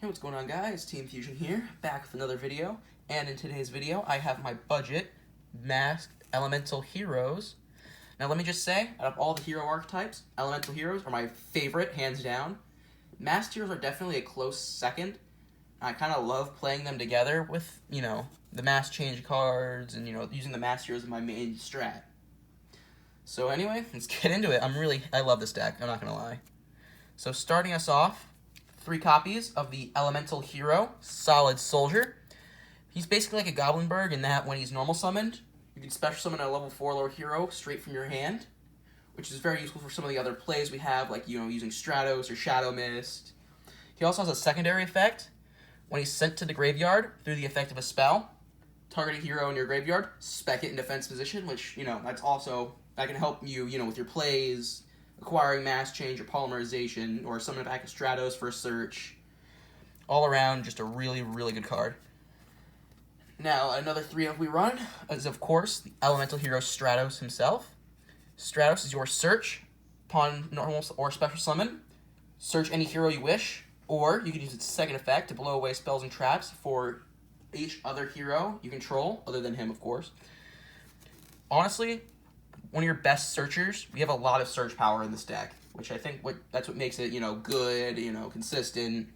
Hey, what's going on, guys? Team Fusion here, back with another video. And in today's video, I have my budget masked elemental heroes. Now, let me just say, out of all the hero archetypes, elemental heroes are my favorite, hands down. Masked heroes are definitely a close second. I kind of love playing them together with, the mask change cards and, using the masked heroes as my main strat. So anyway, let's get into it. I love this deck, I'm not going to lie. So starting us off, 3 copies of the Elemental Hero, Solid Soldier. He's basically like a Goblinberg in that when he's normal summoned, you can special summon a level 4 lower hero straight from your hand, which is very useful for some of the other plays we have, like, using Stratos or Shadow Mist. He also has a secondary effect. When he's sent to the graveyard through the effect of a spell, target a hero in your graveyard, spec it in defense position, which, that can help you, with your plays, acquiring mass change or polymerization, or summon back a Stratos for a search. All around, just a really, really good card. Now, another 3 we run is, of course, the Elemental Hero Stratos himself. Stratos is your search upon normal or special summon. Search any hero you wish, or you can use its second effect to blow away spells and traps for each other hero you control, other than him, of course. Honestly, one of your best searchers. We have a lot of search power in this deck, which I think that's what makes it, good, consistent.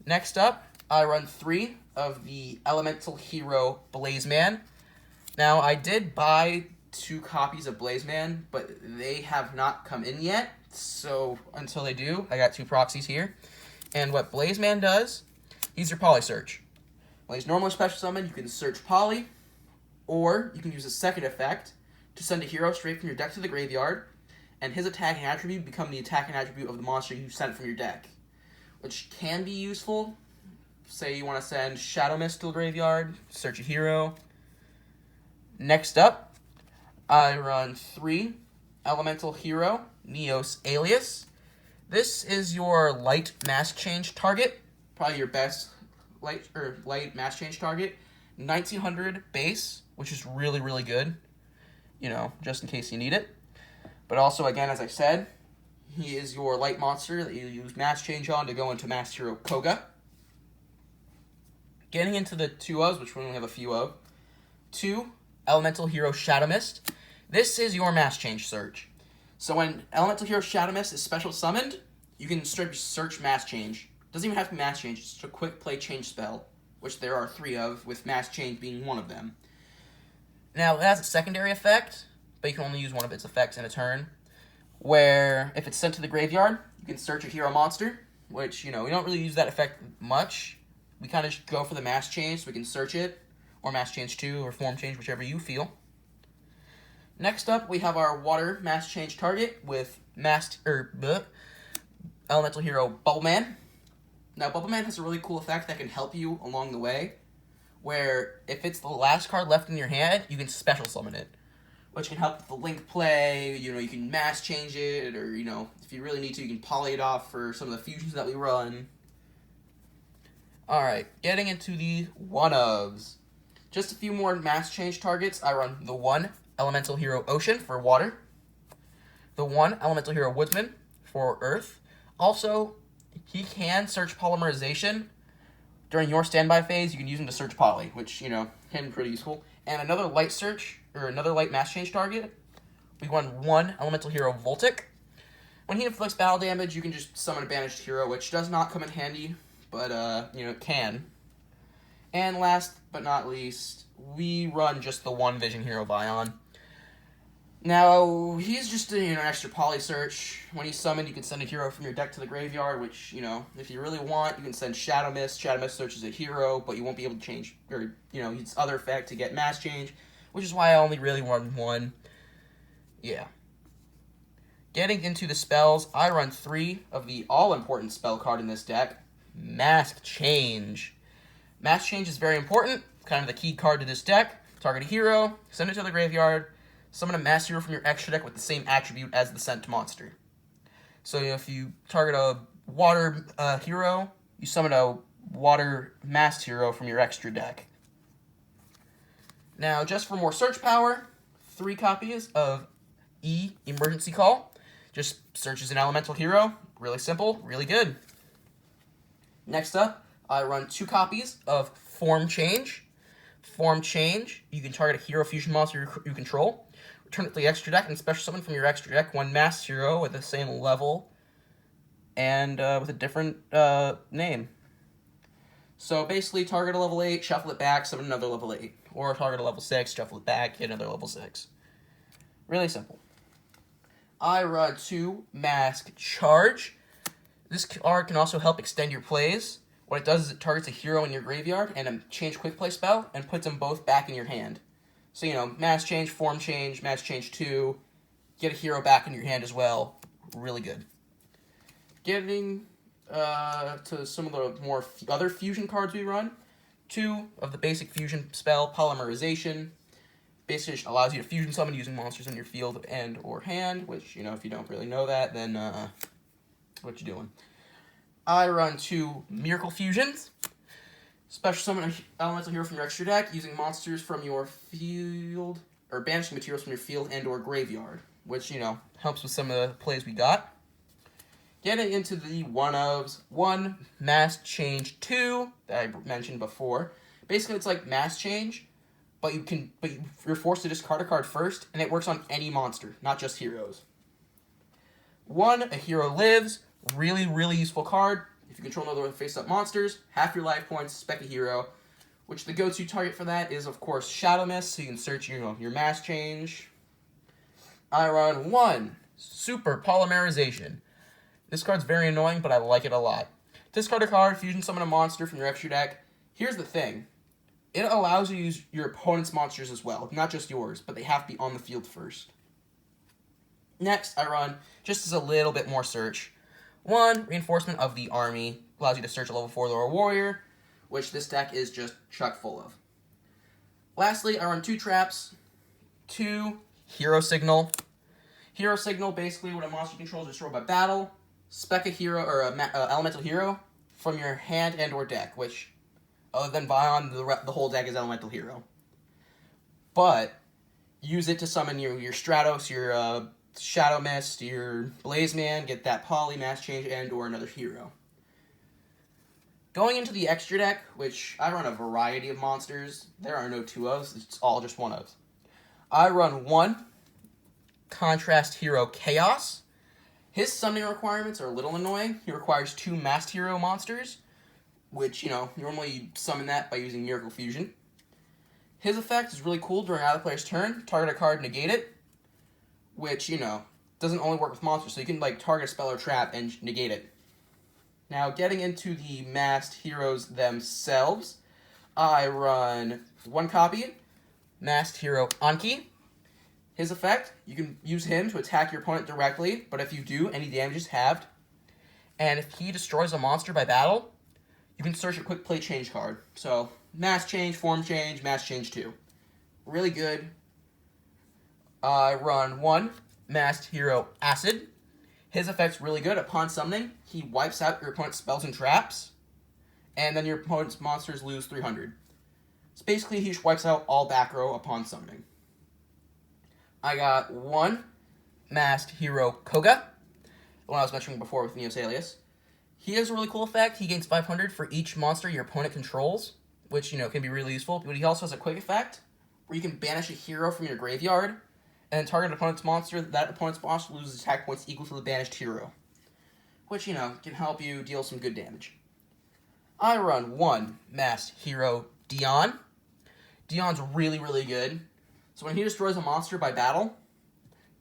Next up, I run 3 of the Elemental Hero Blazeman. Now, I did buy 2 copies of Blazeman, but they have not come in yet, so until they do, I got 2 proxies here. And what Blazeman does, he's your Poly Search. When he's normally special summoned, you can search Poly, or you can use a second effect to send a hero straight from your deck to the graveyard, and his attacking attribute become the attacking attribute of the monster you sent from your deck, which can be useful. Say you want to send Shadow Mist to the graveyard, search a hero. Next up, I run 3 Elemental Hero Neos Alias. This is your light mask change target, probably your best light mask change target. 1900 base, which is really, really good. Just in case you need it. But also, again, as I said, he is your light monster that you use Mass Change on to go into Master Hero Koga. Getting into the 2-ofs, which we only have a few of. 2, Elemental Hero Shadow Mist. This is your Mass Change search. So when Elemental Hero Shadow Mist is special summoned, you can search Mass Change. Doesn't even have to be Mass Change, it's just a quick play change spell, which there are 3 of, with Mass Change being one of them. Now, it has a secondary effect, but you can only use one of its effects in a turn, where if it's sent to the graveyard, you can search a hero monster, which, we don't really use that effect much. We kind of just go for the mass change, so we can search it, or mass change 2, or form change, whichever you feel. Next up, we have our water mass change target with Elemental Hero Bubbleman. Now, Bubbleman has a really cool effect that can help you along the way, where if it's the last card left in your hand, you can special summon it, which can help with the link play. You can mass change it, or, if you really need to, you can poly it off for some of the fusions that we run. Alright, getting into the 1-ofs. Just a few more mass change targets. I run the 1 Elemental Hero Ocean for water, the 1 Elemental Hero Woodsman for earth. Also, he can search Polymerization. During your standby phase, you can use him to search Poly, which, can be pretty useful. And another light search, or another light mass change target, we run 1 Elemental Hero Voltic. When he inflicts battle damage, you can just summon a banished hero, which does not come in handy, but, it can. And last but not least, we run just the 1 Vision Hero Vion. Now, he's just an extra Poly search. When he's summoned, you can send a hero from your deck to the graveyard, which, if you really want, you can send Shadow Mist. Shadow Mist searches a hero, but you won't be able to change, or, use other effect to get mass change, which is why I only really run 1. Yeah. Getting into the spells, I run 3 of the all-important spell card in this deck, Mask Change. Mask Change is very important, kind of the key card to this deck. Target a hero, send it to the graveyard, summon a mass hero from your extra deck with the same attribute as the sent monster. So if you target a water hero, you summon a water masked hero from your extra deck. Now, just for more search power, 3 copies of Emergency Call. Just searches an elemental hero. Really simple, really good. Next up, I run 2 copies of Form Change. Form Change, you can target a hero fusion monster you control. Return it to the extra deck and special summon from your extra deck 1 masked hero with the same level and with a different name. So basically, target a level 8, shuffle it back, summon another level 8. Or target a level 6, shuffle it back, get another level 6. Really simple. I run 2 Mask Charge. This card can also help extend your plays. What it does is it targets a hero in your graveyard and a change quick play spell and puts them both back in your hand. So, you know, Mask Change, Form Change, Mask Change 2, get a hero back in your hand as well. Really good. Getting to some of the more other fusion cards we run. 2 of the basic fusion spell, Polymerization. Basically just allows you to fusion summon using monsters in your field and or hand, which, you know, if you don't really know that, then what you doing? I run 2 Miracle Fusions. Special summon an elemental hero from your extra deck using monsters from your field, or banishing materials from your field and or graveyard, which, you know, helps with some of the plays we got. Getting into the one-ofs, 1 Mask Change 2 that I mentioned before. Basically, it's like Mask Change, but you're forced to discard a card first, and it works on any monster, not just heroes. 1, a hero lives. Really, really useful card. If you control another face-up monsters, half your life points, spec a hero. Which the go-to target for that is, of course, Shadow Mist, so you can search your Mask Change. I run 1 Super Polymerization. This card's very annoying, but I like it a lot. Discard a card, fusion summon a monster from your extra deck. Here's the thing. It allows you to use your opponent's monsters as well, not just yours, but they have to be on the field first. Next, I run, just as a little bit more search, 1 Reinforcement of the Army. Allows you to search a level 4 Lore Warrior, which this deck is just chock full of. Lastly, I run 2 traps, 2 Hero Signal. Hero Signal, basically when a monster you control is destroyed by battle, spec a hero or a elemental hero from your hand and or deck, which, other than Vion, the whole deck is elemental hero. But use it to summon your Stratos, your Shadow Mist, your Blaze Man, get that Poly, Mask Change, and or another hero. Going into the extra deck, which I run a variety of monsters. There are no 2-ofs, it's all just 1-ofs. I run 1 Contrast Hero Chaos. His summoning requirements are a little annoying. He requires 2 Masked Hero monsters, which, you know, normally you summon that by using Miracle Fusion. His effect is really cool during either player's turn. Target a card, negate it, which, you know, doesn't only work with monsters, so you can, like, target a spell or trap and negate it. Now, getting into the masked heroes themselves, I run 1 copy, Masked Hero Anki. His effect, you can use him to attack your opponent directly, but if you do, any damage is halved. And if he destroys a monster by battle, you can search a quick play change card. So, Mask Change, Form Change, Mask Change 2. Really good. I run 1 Masked Hero Acid. His effect's really good. Upon summoning, he wipes out your opponent's spells and traps, and then your opponent's monsters lose 300. So basically, he just wipes out all back row upon summoning. I got 1 Masked Hero Koga, the one I was mentioning before with Neos Alias. He has a really cool effect. He gains 500 for each monster your opponent controls, which, you know, can be really useful. But he also has a quick effect where you can banish a hero from your graveyard and target an opponent's monster. That opponent's monster loses attack points equal to the banished hero, which, you know, can help you deal some good damage. I run 1 Masked Hero Dion. Dion's really, really good. So when he destroys a monster by battle,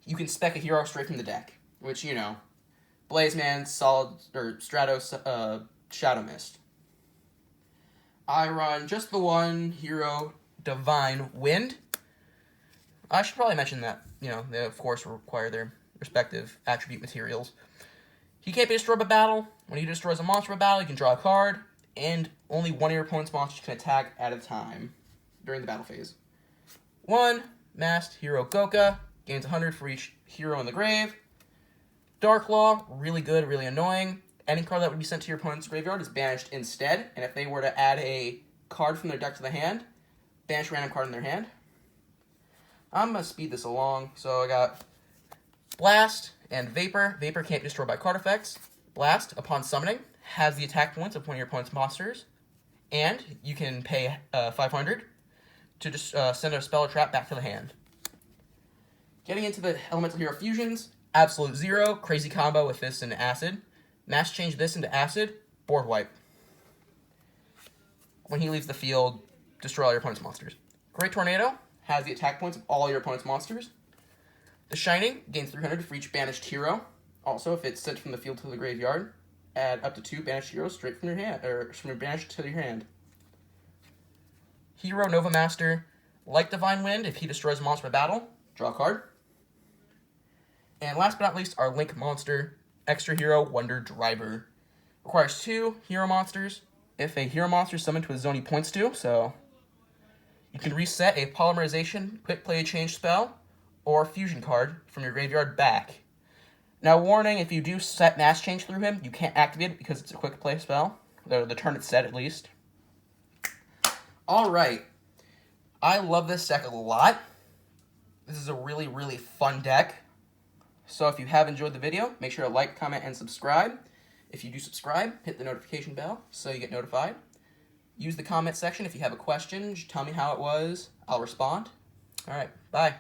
you can spec a hero straight from the deck, which, you know, Blaze Man, Stratos, Shadow Mist. I run just the 1 hero, Divine Wind. I should probably mention that, you know, they of course require their respective attribute materials. He can't be destroyed by battle. When he destroys a monster by battle, you can draw a card, and only one of your opponent's monsters can attack at a time during the battle phase. 1 Masked Hero Goka, gains 100 for each hero in the grave. Dark Law, really good, really annoying. Any card that would be sent to your opponent's graveyard is banished instead, and if they were to add a card from their deck to the hand, banish a random card in their hand. I'm going to speed this along, so I got Blast and Vapor. Vapor can't be destroyed by card effects. Blast, upon summoning, has the attack points of one of your opponent's monsters, and you can pay 500 to just send a spell or trap back to the hand. Getting into the Elemental Hero fusions, Absolute Zero, crazy combo with this and Acid. Mass change this into Acid, board wipe. When he leaves the field, destroy all your opponent's monsters. Great Tornado has the attack points of all your opponent's monsters. The Shining gains 300 for each banished hero. Also, if it's sent from the field to the graveyard, add up to 2 banished heroes straight from your hand, or from your banished to your hand. Hero Nova Master, like Divine Wind, if he destroys a monster by battle, draw a card. And last but not least, our Link monster, Extra Hero Wonder Driver. Requires 2 hero monsters if a hero monster is summoned to a zone he points to, so you can reset a Polymerization, Quick Play Change spell, or fusion card from your graveyard back. Now, warning, if you do set Mass Change through him, you can't activate it because it's a quick play spell. The turn it's set, at least. Alright. I love this deck a lot. This is a really, really fun deck. So if you have enjoyed the video, make sure to like, comment, and subscribe. If you do subscribe, hit the notification bell so you get notified. Use the comment section if you have a question. Just tell me how it was. I'll respond. Alright, bye.